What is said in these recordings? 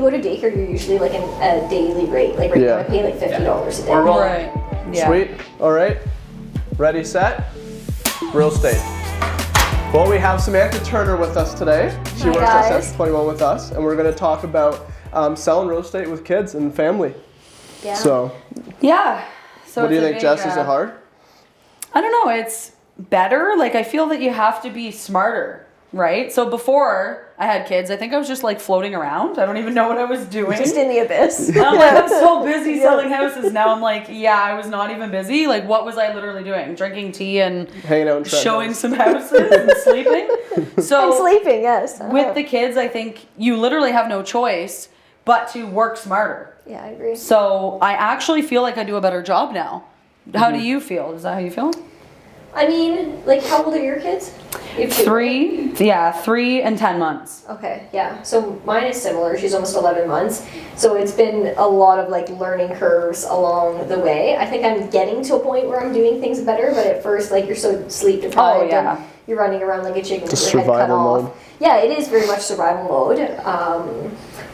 go to daycare, you're usually like a daily rate. Like right now, I pay like $50 a day. Right. Yeah. Sweet. All right. Ready, set, real estate. Well, we have Samantha Turner with us today. She works at Central 21 with us, and we're going to talk about selling real estate with kids and family. Yeah. So what do you think, Jess? Is it hard? I don't know. It's better. Like, I feel that you have to be smarter, right? So before I had kids, I think I was just like floating around. I don't even know what I was doing. Just in the abyss. I'm like, I'm so busy selling houses. Now I'm like, I was not even busy. Like, what was I literally doing? Drinking tea and hanging out and showing some houses and sleeping. So and sleeping, yes. With the kids, I think you literally have no choice but to work smarter. Yeah, I agree. So I actually feel like I do a better job now. How do you feel? Is that how you feel? I mean, like, how old are your kids? You have 2, Three, right? 3 and 10 months. Okay, yeah. So mine is similar. She's almost 11 months. So it's been a lot of like learning curves along the way. I think I'm getting to a point where I'm doing things better, but at first, like, you're so sleep deprived and you're running around like a chicken with your head cut off. Yeah, it is very much survival mode.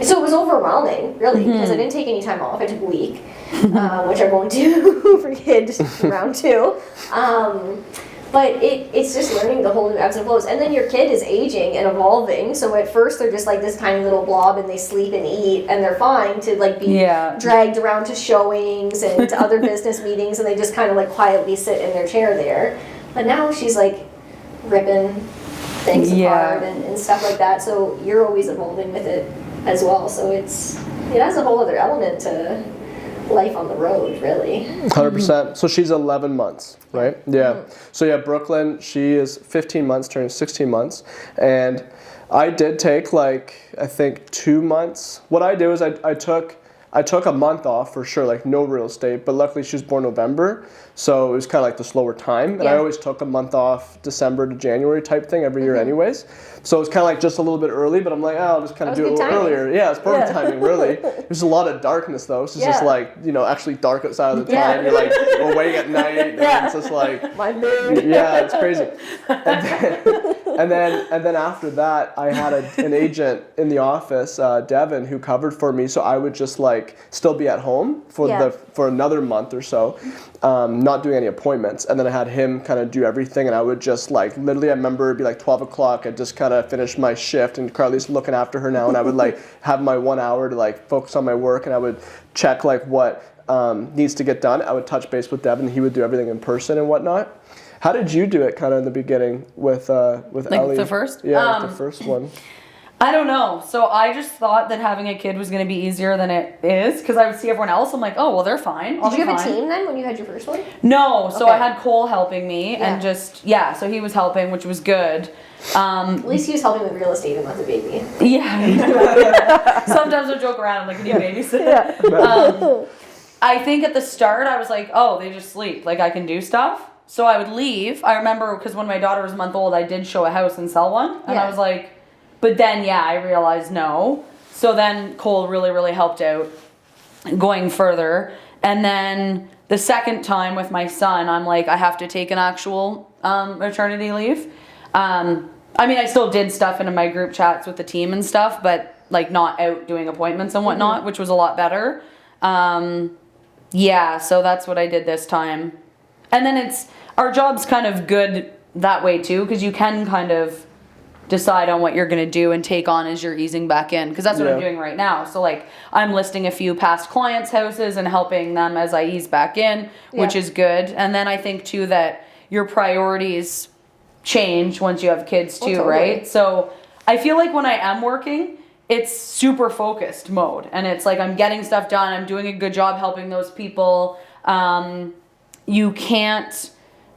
So it was overwhelming, really, because I didn't take any time off. I took a week, which I won't do for kids round 2. But it's just learning the whole new ebbs and flows. And then your kid is aging and evolving. So at first they're just like this tiny little blob and they sleep and eat and they're fine to like be dragged around to showings and to other business meetings, and they just kind of like quietly sit in their chair there. But now she's like ripping things apart and stuff like that. So you're always evolving with it as well. So it has a whole other element to life on the road, really. 100%. So she's 11 months, right? Yeah. So Brooklyn, she is 15 months, turning 16 months. And I did take like, I think 2 months. What I did was I took a month off for sure, like no real estate, but luckily she was born November, so it was kind of like the slower time. And I always took a month off December to January type thing every year anyways. So it was kind of like just a little bit early, but I'm like, I'll just kind of do it a little earlier. Yeah, it's perfect timing, really. There's a lot of darkness though. So it's just like, actually dark outside of the time. You're like awake at night, and it's just like, my mood. Yeah, it's crazy. And then after that, I had an agent in the office, Devin, who covered for me. So I would just like still be at home for another month or so, not doing any appointments. And then I had him kind of do everything, and I would just like literally, I remember it'd be like 12 o'clock. I'd just kind of finish my shift, and Carly's looking after her now, and I would like have my 1 hour to like focus on my work, and I would check like what needs to get done. I would touch base with Devin. He would do everything in person and whatnot. How did you do it kind of in the beginning with like Ellie? The first? Yeah, the first one. I don't know. So I just thought that having a kid was going to be easier than it is, because I would see everyone else. I'm like, oh, well, they're fine. Did you have a team then when you had your first one? No. So I had Cole helping me and so he was helping, which was good. At least he was helping with real estate and not the baby. Yeah. Sometimes I joke around. I'm like, can you babysit? I think at the start I was like, oh, they just sleep. Like, I can do stuff. So I would leave. I remember because when my daughter was a month old, I did show a house and sell one. And I was like, but then, I realized no. So then Cole really, really helped out going further. And then the second time with my son, I'm like, I have to take an actual maternity leave. I mean, I still did stuff in my group chats with the team and stuff, but like not out doing appointments and whatnot, which was a lot better. So that's what I did this time. And then our job's kind of good that way too, because you can kind of decide on what you're going to do and take on as you're easing back in, because that's what I'm doing right now. So like I'm listing a few past clients' houses and helping them as I ease back in, which is good. And then I think too that your priorities change once you have kids too, right? So I feel like when I am working, it's super focused mode, and it's like I'm getting stuff done, I'm doing a good job helping those people. You can't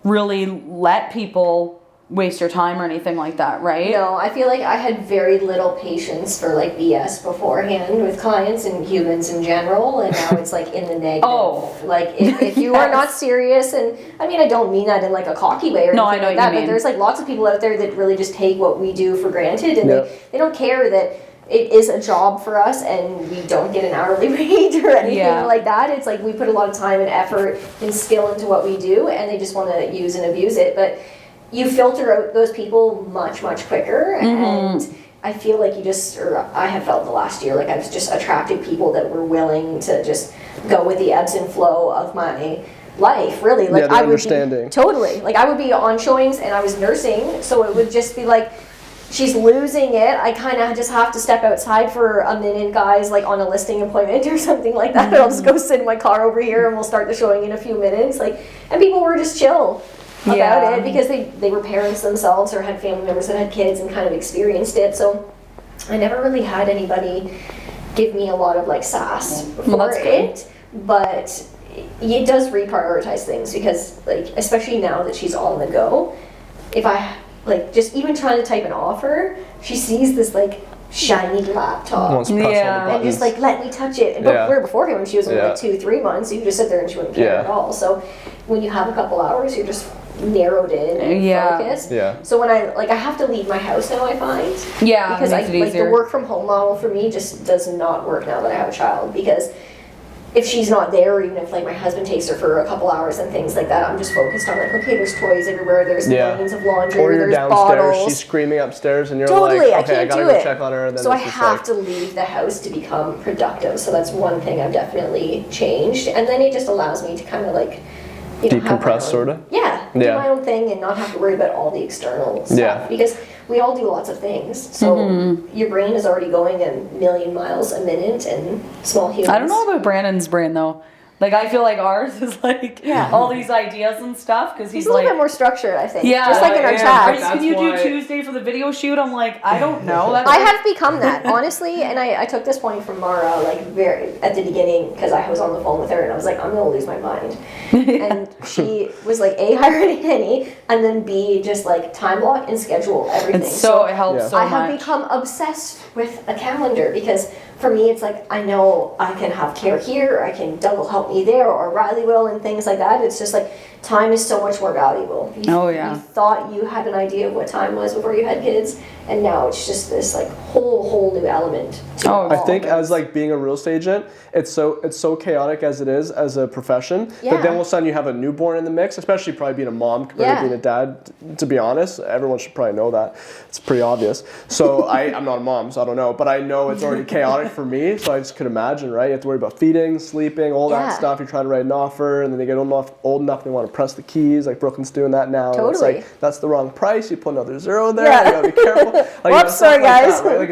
really let people waste your time or anything like that, right? No, I feel like I had very little patience for like BS beforehand with clients and humans in general, and now it's like in the negative. Like if you are not serious, and I mean I don't mean that in like a cocky way or anything like that, but there's like lots of people out there that really just take what we do for granted, and they don't care that it is a job for us and we don't get an hourly rate or anything like that. It's like we put a lot of time and effort and skill into what we do, and they just want to use and abuse it. But you filter out those people much, much quicker, and I feel like I have felt in the last year, like I've just attracted people that were willing to just go with the ebbs and flow of my life, really. Like they're understanding. Totally. Like I would be on showings and I was nursing, so it would just be like, she's losing it. I kind of just have to step outside for a minute, guys, like on a listing appointment or something like that. I'll just go sit in my car over here and we'll start the showing in a few minutes. Like, and people were just chill about it because they were parents themselves or had family members that had kids and kind of experienced it. So I never really had anybody give me a lot of like sass for it. But it does reprioritize things because, like, especially now that she's on the go, if I like just even trying to type an offer, she sees this like shiny laptop and just like, let me touch it. But where beforehand when she was only like 2-3 months, you could just sit there and she wouldn't care at all. So when you have a couple hours, you're just narrowed in and focused. So when I have to leave my house now, I find because the work from home model for me just does not work now that I have a child, because if she's not there, or even if like my husband takes her for a couple hours and things like that, I'm just focused on like, okay, there's toys everywhere, there's millions of laundry, or you're there's downstairs, bottles. she's screaming upstairs, and you're totally, like, okay, I gotta go check on her. And then so I have to leave the house to become productive. So that's one thing I've definitely changed, and then it just allows me to kind of like decompress, sort of. Do my own thing and not have to worry about all the external stuff because we all do lots of things. So your brain is already going a million miles a minute, and small humans. I don't know about Brandon's brain though. Like, I feel like ours is like all these ideas and stuff, because he's a little like bit more structured, I think. Yeah, just like in our chat. Can you do Tuesday for the video shoot? I'm like, I don't know. I have become that, honestly, and I took this point from Mara like very at the beginning, because I was on the phone with her and I was like, I'm gonna lose my mind. And she was like, A, hire a nanny, and then B, just like time block and schedule everything. So it helps so much. I have become obsessed with a calendar, because for me, it's like, I know I can have care here, I can Doug will help me there, or Riley will, and things like that. It's just like, time is so much more valuable. You thought you had an idea of what time was before you had kids, and now it's just this like whole new element to I think as like being a real estate agent, it's so chaotic as it is as a profession, that then all of a sudden you have a newborn in the mix, especially probably being a mom compared to being a dad. To be honest, everyone should probably know that. It's pretty obvious. So I'm not a mom, so I don't know, but I know it's already chaotic for me, so I just could imagine, right? You have to worry about feeding, sleeping, all that stuff. You're trying to write an offer, and then they get old enough they want to press the keys, like Brooklyn's doing that now. Totally. It's like, that's the wrong price, you put another zero there, you gotta be careful. Like, Whoops, sorry guys. That, right? Like,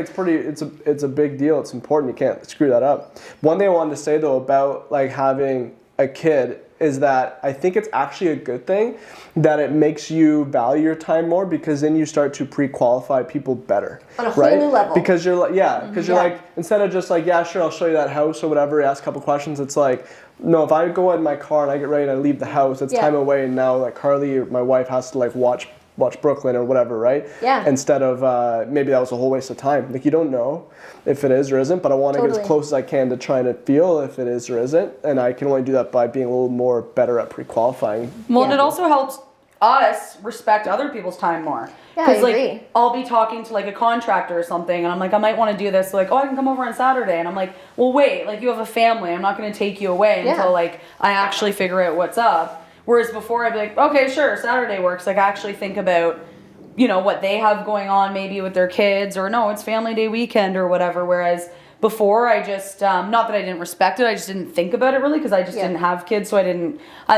it's a big deal, it's important, you can't screw that up. One thing I wanted to say though about like having a kid is that I think it's actually a good thing that it makes you value your time more, because then you start to pre-qualify people better. On a whole new level. Because you're like, you're like, instead of just like, yeah, sure, I'll show you that house or whatever, ask a couple questions, it's like, no, if I go in my car and I get ready and I leave the house, it's time away, and now like Carly, my wife, has to like watch Brooklyn or whatever, right? Yeah. Instead of maybe that was a whole waste of time. Like, you don't know if it is or isn't, but I want to get as close as I can to trying to feel if it is or isn't, and I can only do that by being a little more better at pre-qualifying. Well, and it also helps us respect other people's time more. Yeah, I agree. Like, I'll be talking to like a contractor or something, and I'm like, I might want to do this. So like, oh, I can come over on Saturday, and I'm like, well, wait, like, you have a family. I'm not going to take you away until like I actually figure out what's up. Whereas before, I'd be like, okay, sure, Saturday works. Like, I actually think about, you know, what they have going on maybe with their kids, or no, it's family day weekend or whatever. Whereas before, I just, not that I didn't respect it, I just didn't think about it really, because I just didn't have kids, so I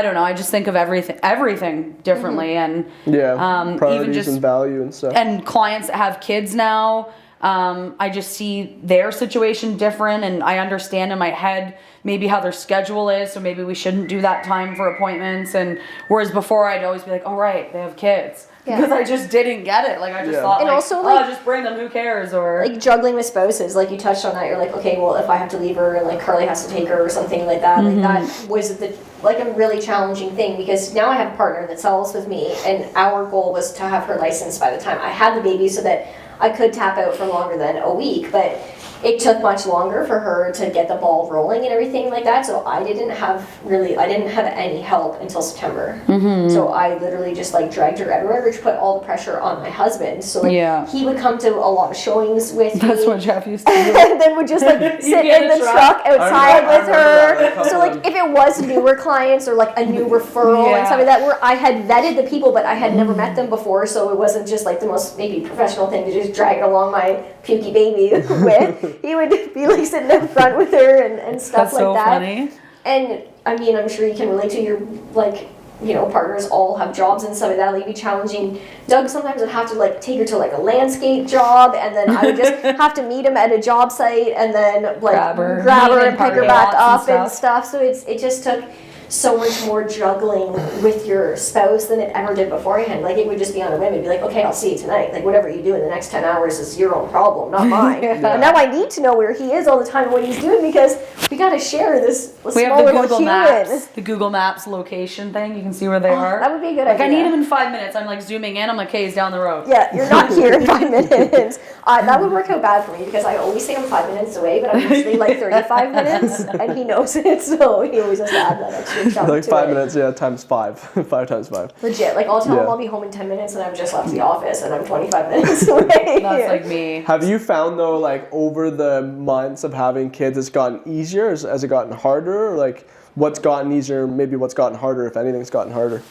don't know, I just think of everything differently. And priorities even just, and value and stuff. And clients that have kids now, I just see their situation different, and I understand in my head maybe how their schedule is, so maybe we shouldn't do that time for appointments. And whereas before, I'd always be like, oh, right, they have kids. Because I just didn't get it. Like, I just thought, and like, also, like, oh, just bring them, who cares? Or like juggling with spouses, like you touched on that. You're like, okay, well, if I have to leave her and like Carly has to take her or something like that, like that was like a really challenging thing, because now I have a partner that sells with me, and our goal was to have her licensed by the time I had the baby, so that I could tap out for longer than a week. But it took much longer for her to get the ball rolling and everything like that. So I didn't have any help until September. So I literally just like dragged her everywhere, which put all the pressure on my husband. So like he would come to a lot of showings with me. That's what Jeff used to do. And then would just like sit in the truck outside with her. So like if it was newer clients or like a new referral and stuff like that, where I had vetted the people but I had never met them before, so it wasn't just like the most maybe professional thing to just drag along my pukey baby with. He would be like sitting up front with her and stuff That's like so that. funny. And I mean, I'm sure you can relate to your like, you know, partners all have jobs and stuff like that. Like, it'd be challenging. Doug sometimes would have to like take her to like a landscape job, and then I would just have to meet him at a job site and then like grab her and pick her back up and stuff. So it just took so much more juggling with your spouse than it ever did beforehand. Like it would just be on a whim. It'd be like, okay, I'll see you tonight. Like whatever you do in the next 10 hours is your own problem, not mine. And now I need to know where he is all the time and what he's doing because we got to share this small little human. The Google Maps location thing. You can see where they are. That would be a good idea. Like I need him in 5 minutes. I'm like zooming in. I'm like, okay, he's down the road. Yeah, you're not here in 5 minutes. That would work out bad for me because I always say I'm 5 minutes away, but I'm usually like 35 minutes, and he knows it, so he always has to add that extra chunk like to 5 it. minutes, yeah, times 5. 5 times 5. Legit, like I'll tell him I'll be home in 10 minutes, and I've just left the office, and I'm 25 minutes away. That's like me. Have you found though, like over the months of having kids, it's gotten easier? Has it gotten harder? Or, like what's gotten easier? Maybe what's gotten harder, if anything's gotten harder?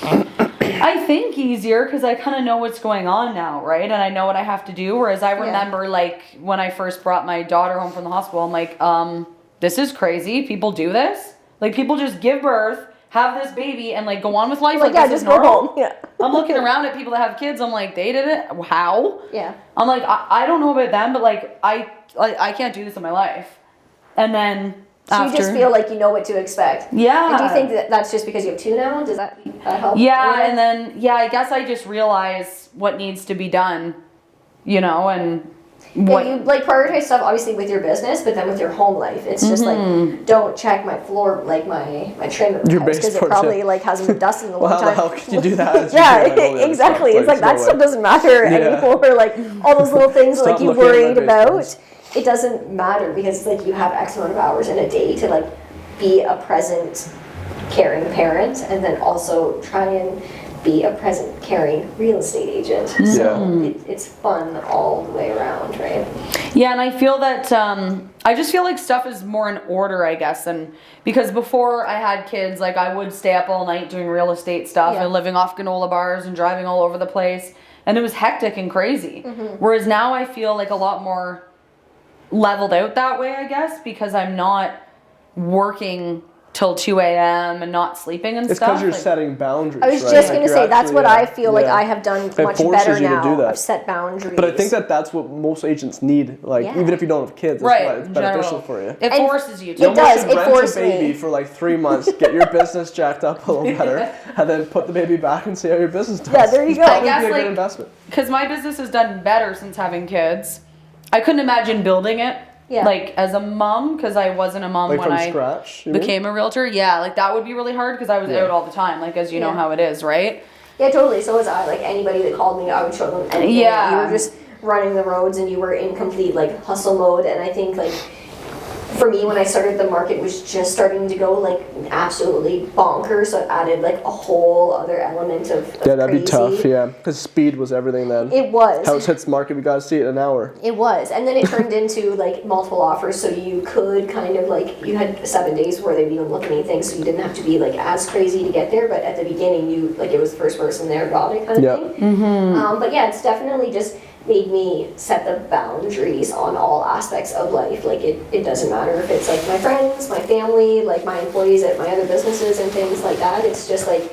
I think easier because I kind of know what's going on now, right? And I know what I have to do. Whereas I remember like when I first brought my daughter home from the hospital, I'm like, this is crazy. People do this. Like people just give birth, have this baby, and like go on with life. Like yeah, this just is normal. go home. Yeah. I'm looking around at people that have kids. I'm like, they did it. How? Yeah. I'm like, I don't know about them, but like I can't do this in my life. And then. So you just feel like you know what to expect. Yeah. And do you think that that's just because you have 2 now? Does that help? Yeah, and then I guess I just realize what needs to be done, you know, and what you like prioritize stuff obviously with your business, but then with your home life, it's just like don't check my floor, like my trim in the house because it probably like hasn't been dusted in a long time. How can you do that? Yeah, exactly. It's like that stuff doesn't matter anymore. Like all those little things like you worried about. It doesn't matter because like you have X amount of hours in a day to like be a present, caring parent, and then also try and be a present, caring real estate agent. So it's fun all the way around, right? Yeah, and I feel that I just feel like stuff is more in order, I guess, and because before I had kids, like I would stay up all night doing real estate stuff and living off granola bars and driving all over the place, and it was hectic and crazy. Whereas now I feel like a lot more leveled out that way, I guess, because I'm not working till 2 a.m. and not sleeping and it's stuff. It's because you're setting boundaries. I was just going to say, that's what I feel like I have done much better now. I've set boundaries. But I think that's what most agents need, like even if you don't have kids, it's beneficial for you. It forces you to. It does. It forces me. Rent a baby for like 3 months, get your business jacked up a little better, and then put the baby back and see how your business does. Yeah, there you go. I guess be a like, good investment. Because my business has done better since having kids. I couldn't imagine building it. Yeah. Like as a mom, because I wasn't a mom like when I scratch, became a realtor. Yeah, like that would be really hard because I was out all the time, like as you know how it is, right? Yeah, totally. So was I. Like anybody that called me, I would show them anything. Yeah. You were just running the roads and you were in complete like hustle mode. And I think like for me, when I started, the market was just starting to go like absolutely bonkers. So it added like a whole other element of that'd crazy. Be tough, yeah. Because speed was everything then. It was. House hits market, we got to see it in an hour. It was. And then it turned into like multiple offers. So you could kind of like, you had 7 days before they'd even look at anything. So you didn't have to be like as crazy to get there. But at the beginning, you like it was the first person there got it kind of thing. But yeah, it's definitely just made me set the boundaries on all aspects of life. Like it doesn't matter if it's like my friends, my family, like my employees at my other businesses and things like that. It's just like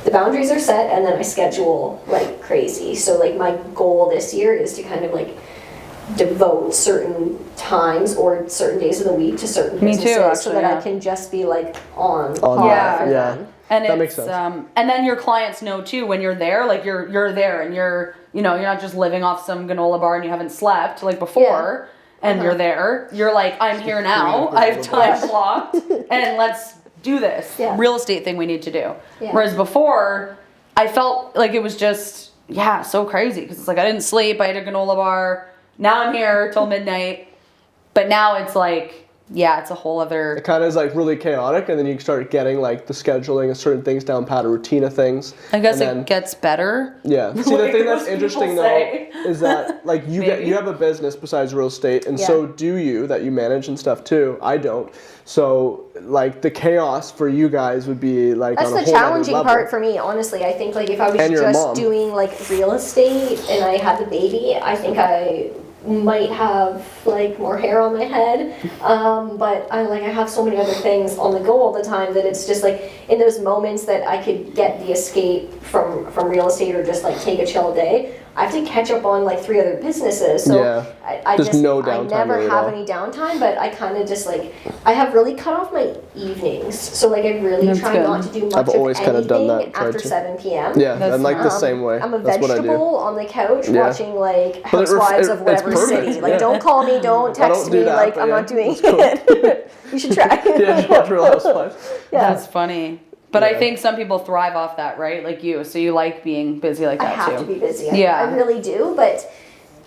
the boundaries are set and then I schedule like crazy. So like my goal this year is to kind of like devote certain times or certain days of the week to certain businesses actually, so that I can just be like on yeah. And that it's, makes sense. And then your clients know too when you're there, like you're there and you're not just living off some granola bar and you haven't slept like before and you're there. You're like, I'm here now. I have time blocked and let's do this real estate thing we need to do. Yeah. Whereas before, I felt like it was just so crazy because it's like I didn't sleep. I ate a granola bar, now I'm here till midnight. But now it's like, yeah, it's a whole other... It kind of is like really chaotic, and then you start getting like the scheduling of certain things down pat, a routine of things. I guess it gets better. Yeah. See, the thing that's interesting though is that like you have a business besides real estate, and so do you, that you manage and stuff too. I don't. So like the chaos for you guys would be like that's on a the whole challenging other level. part for me, honestly. I think like if I was And your just mom. doing like real estate and I had the baby, I think I might have like more hair on my head, but I have so many other things on the go all the time that it's just like in those moments that I could get the escape from real estate or just like take a chill day, I have to catch up on like 3 other businesses. So I There's just no downtime I never really at have all. any downtime, but I kind of just like I have really cut off my evenings. So like I really That's try good. not to do much I've always of kinda done anything that, tried after to. 7 p.m. Yeah, That's I'm like the same way. I'm a That's what I do. vegetable on the couch Yeah. watching like But it ref- Housewives it- of whatever it's perfect, city. Like yeah. don't call me, don't text don't do me, that, like but I'm yeah, not doing it's cool. it. You should try. Yeah, you watch Real Housewives. Yeah. That's funny. But I Yeah. think some people thrive off that, right? Like you. So you like being busy like I that have too. to be busy. Yeah. I really do, but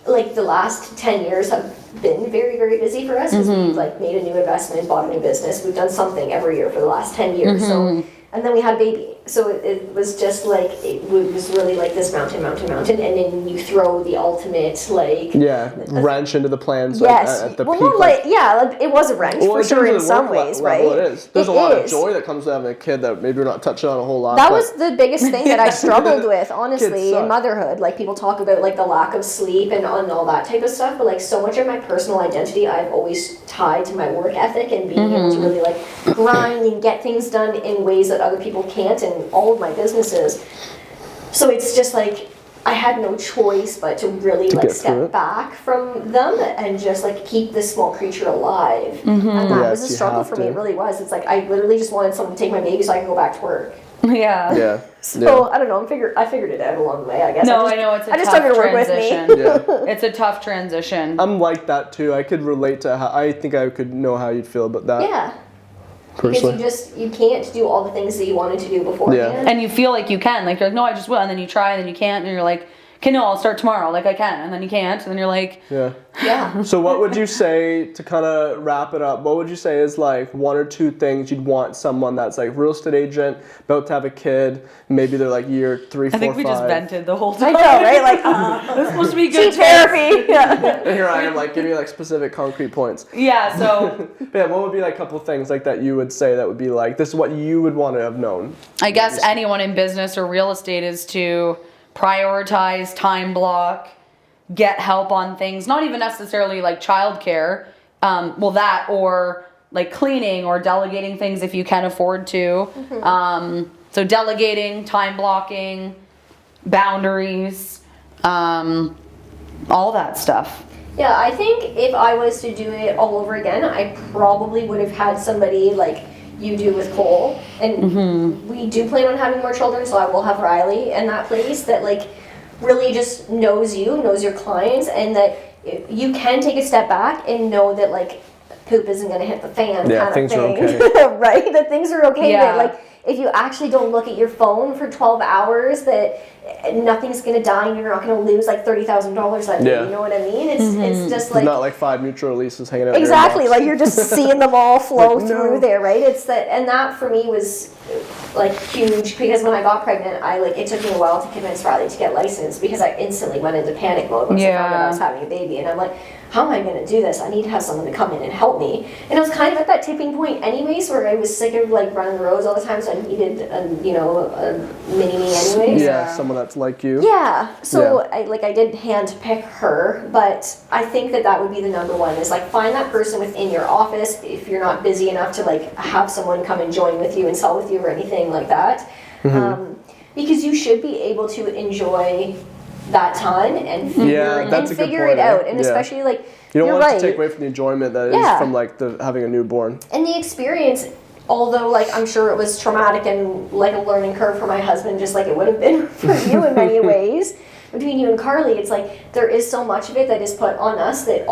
like the last 10 years have been very, very busy for us because we've like made a new investment, bought a new business. We've done something every year for the last 10 years. So, and then we had a baby. So it was just like, it was really like this mountain. And then you throw the ultimate like... Yeah, wrench into the plans Yes. at the well, peak. not like, yeah, like, it was a wrench Well, for sure terms in of the some work ways, level, right? It is. There's It a lot of is. joy that comes to having a kid that maybe we're not touching on a whole lot. That but was the biggest thing that I struggled with, honestly, Kids in suck. motherhood. Like, people talk about, like, the lack of sleep and all that type of stuff, but, like, so much of my personal identity I've always tied to my work ethic and being able to really, like, grind and get things done in ways that other people can't in all of my businesses. So it's just, like, I had no choice but to really, like, get through step it. back from them and just, like, keep this small creature alive. And that was a Yes, you struggle have for me. to. It really was. It's like, I literally just wanted someone to take my baby so I could go back to work. Yeah. Yeah. So I don't know. I figured it out along the way. I guess. No, I know it's a I just tough took her to work with me. transition. Yeah. It's a tough transition. I'm like that too. I could relate to how I think I could know how you'd feel about that. Yeah. Because Personally. you can't do all the things that you wanted to do beforehand. And you feel like you can. Like, you're like, no, I just will. And then you try, and then you can't. And you're like, okay, no, I'll start tomorrow. Like, I can. And then you can't. And then you're like, Yeah. Yeah. So what would you say to kind of wrap it up? What would you say is like 1 or 2 things you'd want someone that's like real estate agent, about to have a kid, maybe they're like year 3, 4, I think we 5. just vented the whole I time. know, right? Like, This is supposed to be good cheap therapy. Yeah. And here I am like giving you like specific concrete points. Yeah, so Yeah, what would be like a couple things like that you would say that would be like, this is what you would want to have known? I guess anyone in business or real estate is to prioritize, time block, get help on things, not even necessarily like childcare, that or like cleaning or delegating things if you can afford to. So delegating, time blocking, boundaries, all that stuff. Yeah, I think if I was to do it all over again, I probably would have had somebody like you do with Cole. And we do plan on having more children, so I will have Riley in that place that like really just knows you, knows your clients, and that you can take a step back and know that like poop isn't going to hit the fan Yeah, kind things of are thing. okay. Right? That things are okay. Yeah. That like if you actually don't look at your phone for 12 hours, that nothing's going to die and you're not going to lose like $30,000 that day. Yeah. You know what I mean? It's just like... Not like 5 mutual leases hanging out Exactly, in your like box. you're just seeing them all flow Like, no. through there, right? It's that, and that for me was like huge because when I got pregnant, it took me a while to convince Riley to get licensed because I instantly went into panic mode once I found out I was having a baby, and I'm like, how am I going to do this? I need to have someone to come in and help me. And I was kind of at that tipping point anyways, where I was sick of like running the roads all the time, so I needed a mini me anyways. Yeah, someone that's like you. Yeah, so Yeah. I did hand pick her, but I think that would be the number one is like find that person within your office if you're not busy enough to like have someone come and join with you and sell with you or anything like that, because you should be able to enjoy that time and figure, that's a good figure point, it out, eh? and Yeah. especially like You don't you're want right. it to take away from the enjoyment that is Yeah. from like having a newborn. And the experience, although like I'm sure it was traumatic and like a learning curve for my husband, just like it would have been for you in many ways, between you and Carly, it's like there is so much of it that is put on us that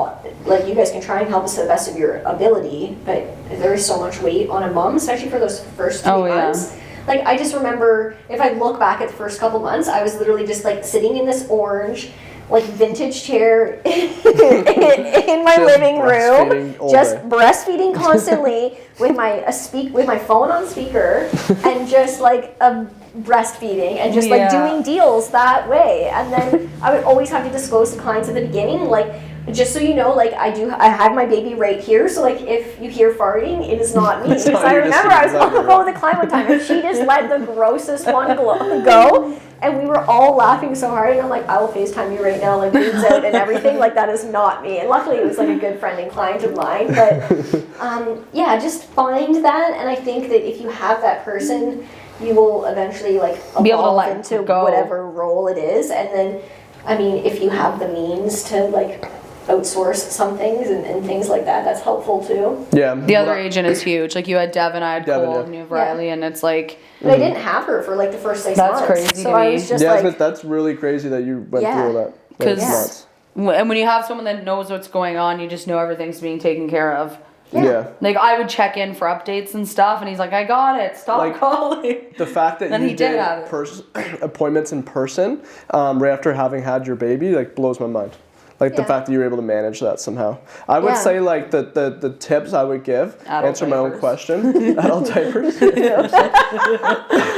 like you guys can try and help us to the best of your ability, but there is so much weight on a mom, especially for those first 3 months. Like I just remember, if I look back at the first couple months, I was literally just like sitting in this orange like vintage chair in my Just living breastfeeding room, all just day. breastfeeding constantly with my phone on speaker and just like breastfeeding and just like doing deals that way. And then I would always have to disclose to clients at the beginning, like, just so you know, like I have my baby right here, so like if you hear farting, it is not me. It's Because not I you, remember just I was on the phone with a client one time and she just let the grossest one go, and we were all laughing so hard, and I'm like, I will FaceTime you right now, like boobs out and everything, like that is not me. And luckily it was like a good friend and client of mine, but yeah, just find that, and I think that if you have that person, you will eventually like Be able to evolve let into go. whatever role it is, and then I mean, if you have the means to like outsource some things and things like that, that's helpful too. Yeah. The other agent is huge. Like you had Devin, I had Cole, yeah. and you have Riley, and it's like. But I didn't have her for like the first 6 That's months. crazy So to I me. was just Yeah, like, that's really crazy that you went Yeah. through all that. Because That's Yeah. nuts. and when you have someone that knows what's going on, you just know everything's being taken care of. Yeah. Like I would check in for updates and stuff, and he's like, "I got it. Stop Like, calling." The fact that Then you he did did have it. appointments in person right after having had your baby, like, blows my mind. Like the Yeah. fact that you were able to manage that somehow. I would Yeah. say like the tips I would give, Adult answer my own diapers. question. Adult diapers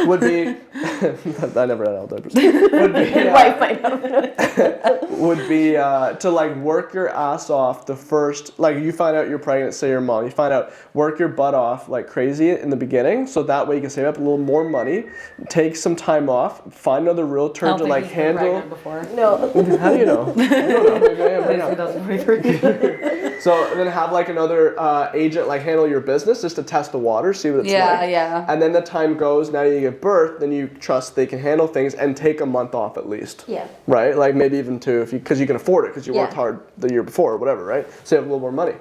would be. I never had adult diapers. Would be. wife might have. Would be to like work your ass off the first, like you find out you're pregnant, say you're a mom, you find out, work your butt off like crazy in the beginning, so that way you can save up a little more money, take some time off, find another realtor I don't to think like he's been handle. pregnant before. No. How do you know? I don't know. Maybe I am right now. 2023. So then have like another agent like handle your business just to test the water, see what it's like. Yeah. And then the time goes, now you give birth, then you trust they can handle things and take a month off at least. Yeah. Right? Like maybe even two, if you, because you can afford it, because you worked Yeah. hard the year before or whatever, right? So you have a little more money.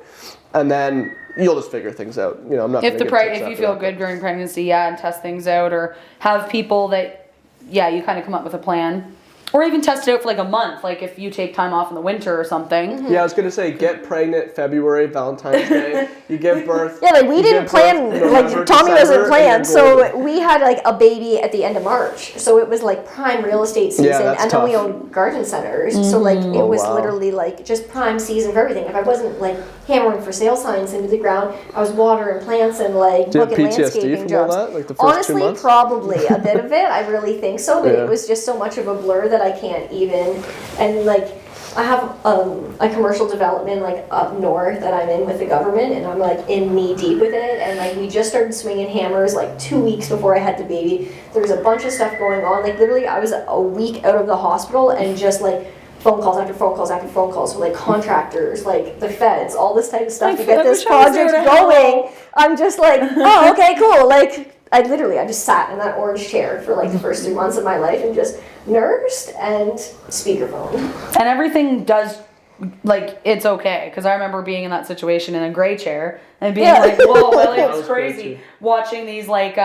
And then you'll just figure things out. You know, I'm not If gonna the give tips if you after feel that, good during pregnancy, and test things out, or have people that, you kind of come up with a plan. Or even test it out for like a month, like if you take time off in the winter or something. Yeah, I was gonna say get pregnant February, Valentine's Day. You give birth. Yeah, like we you didn't give plan, birth like November, Tommy December, wasn't planned, and then golden. so we had like a baby at the end of March. So it was like prime real estate season, that's and then we tough. own garden centers. So like it Oh, was wow. literally like just prime season for everything. If I wasn't like hammering for sale signs into the ground, I was watering plants and like Do you have booking PTSD landscaping from all jobs. that? Like the first 2 Honestly, months? probably a bit of it. I really think so, but Yeah. it was just so much of a blur that I can't even. And like I have a commercial development like up north that I'm in with the government, and I'm like in knee deep with it, and like we just started swinging hammers like 2 weeks before I had the baby. There was a bunch of stuff going on, like literally I was a week out of the hospital and just like phone calls after phone calls after phone calls with like contractors, like the feds, all this type of stuff to get this project going. I'm just like, oh, okay, cool. Like I just sat in that orange chair for like the first 3 months of my life and just nursed and speakerphone. And everything does, like, it's okay. Because I remember being in that situation in a gray chair and being like, whoa, my That life was is great, crazy. too. Watching these, like,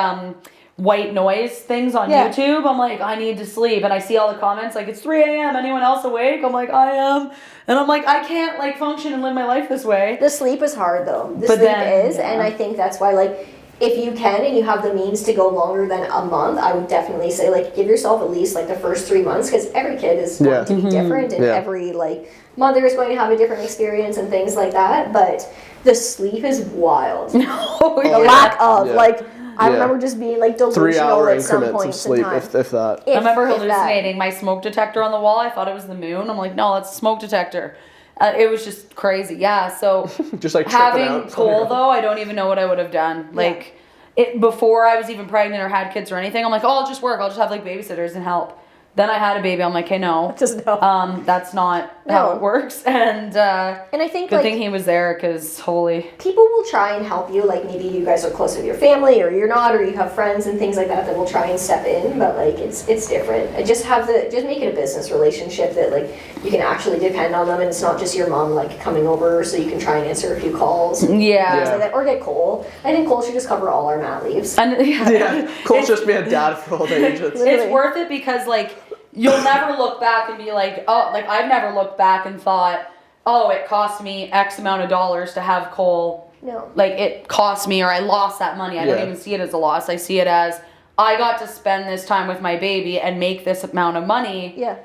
white noise things on YouTube. I'm like, I need to sleep. And I see all the comments, like, it's 3 a.m. Anyone else awake? I'm like, I am. And I'm like, I can't, like, function and live my life this way. The sleep is hard though. The But sleep then, is, and yeah. I think that's why like if you can and you have the means to go longer than a month, I would definitely say like give yourself at least like the first 3 months, because every kid is going to be different, and Yeah. every like mother is going to have a different experience and things like that. But the sleep is wild. Oh, The yeah. lack of Yeah. like I Yeah. remember just being like 3 delusional hour at some increments of points in sleep, time. if that. I remember If that. hallucinating my smoke detector on the wall. I thought it was the moon. I'm like, no, that's a smoke detector. It was just crazy. Yeah, so Just like tripping having out. Cole though, I don't even know what I would have done. Like it before I was even pregnant or had kids or anything. I'm like, oh, I'll just work. I'll just have like babysitters and help. Then I had a baby. I'm like, hey, no, Just no. that's not how No. it works. And I think good like thing he was there, because holy. people will try and help you, like maybe you guys are close with your family or you're not, or you have friends and things like that will try and step in, but like it's different. Just make it a business relationship that like you can actually depend on them, and it's not just your mom like coming over so you can try and answer a few calls. Yeah. Yeah. Like that, or get Cole. I think Cole should just cover all our mat leaves. And Yeah, Cole's just being a dad for all the agents. it's worth it, because like you'll never look back and be like, oh, like I've never looked back and thought, oh, it cost me X amount of dollars to have Cole. No. Like it cost me, or I lost that money. I don't Yeah. even see it as a loss. I see it as I got to spend this time with my baby and make this amount of money Yeah.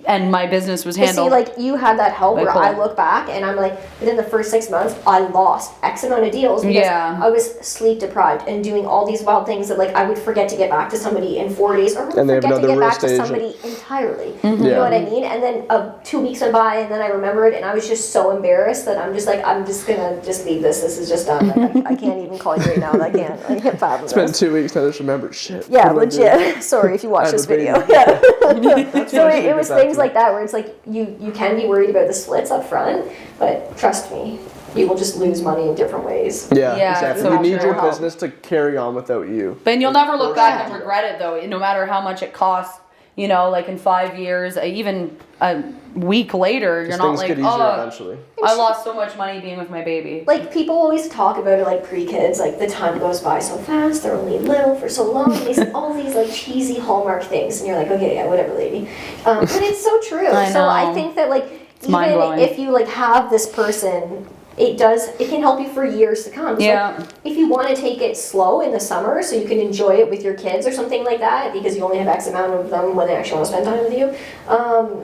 and my business was You see, handled. like you had that help Like where cool. I look back and I'm like, within the first 6 months, I lost X amount of deals because Yeah. I was sleep deprived and doing all these wild things that like I would forget to get back to somebody in 4 days, or I would And they have forget to another get back to risk agent. somebody entirely. Mm-hmm. You Yeah. know what I mean? And then 2 weeks went by and then I remembered and I was just so embarrassed that I'm just gonna just leave this. This is just done. Like, I can't even call you right now. I can't fathom It's been this. 2 weeks, I just remembered, shit. Yeah, what do I do? legit. Sorry if you watch I have this a baby. video. Yeah. So what I it was should do things that like that where it's like you can be worried about the splits up front, but trust me, you will just lose money in different ways. Yeah, Yeah, exactly. so We need true. your business to carry on without you. But you'll never look back and Yeah. regret it though, no matter how much it costs. You know, like in 5 years, even a week later, you're Just not things like, get easier oh, eventually. I lost so much money being with my baby. Like people always talk about it like pre-kids, like the time goes by so fast, they're only little for so long, all these like cheesy Hallmark things, and you're like, okay, yeah, whatever, lady. But it's so true. I So I know. think that like even mind-blowing. if you like have this person, it can help you for years to come. So Yeah. if you want to take it slow in the summer so you can enjoy it with your kids or something like that, because you only have X amount of them when they actually want to spend time with you,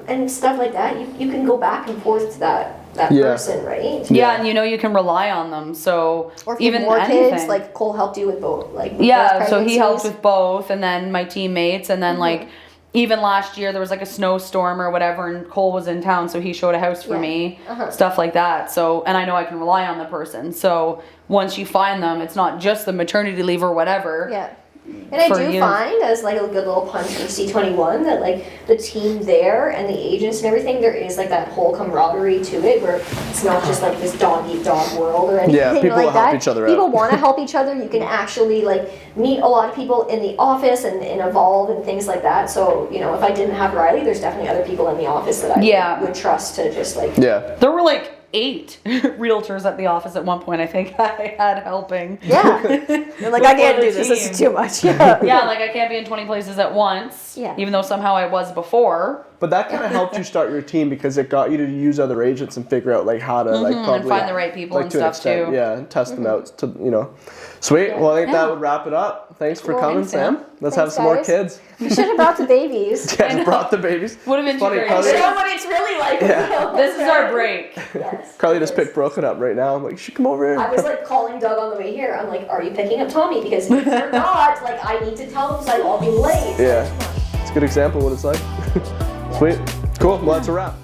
and stuff like that, you can go back and forth to that Yeah. person, right? Yeah, and you know you can rely on them. So Or if you even have more anything. kids, like Cole helped you with both, like with Yeah, both so he helped pregnancies. with both, and then my teammates, and then like even last year there was like a snowstorm or whatever, and Cole was in town, so he showed a house for Yeah. me, Uh-huh. stuff like that. So, and I know I can rely on the person. So once you find them, it's not just the maternity leave or whatever. Yeah. And I For do you. find, as like a good little punch for C21, that like the team there and the agents and everything, there is like that whole camaraderie to it, where it's not just like this dog eat dog world or anything Yeah, people like will help that. each other out. People want to help each other. You can actually like meet a lot of people in the office and evolve and things like that. So you know, if I didn't have Riley, there's definitely other people in the office that I Yeah. would trust to just like. Yeah. There were like 8 realtors at the office at one point, I think I had helping. Yeah. You're like, I can't Before do the this. This team. is too much. Yeah. Yeah, like I can't be in 20 places at once. Yeah. Even though somehow I was before. But that kind of helped you start your team because it got you to use other agents and figure out like how to like probably and find the right people like, and to an stuff extent, too. Yeah, and test them out to Sweet. Well, I think Yeah. that would wrap it up. Thanks for Cool. coming, Thanks, Sam. Sam. Let's have Thanks, some more guys. kids. You should have brought the babies. Guys brought the babies. Would have been Funny, great. Carly- Show what it's really like. Yeah. This is our break. Yes. Carly just picked Broken up right now. I'm like, you should come over here. I was like calling Doug on the way here. I'm like, are you picking up Tommy? Because if you're not, like, I need to tell him, like, I'll be late. Yeah. It's a good example of what it's like. Sweet. Cool. Well, that's a wrap.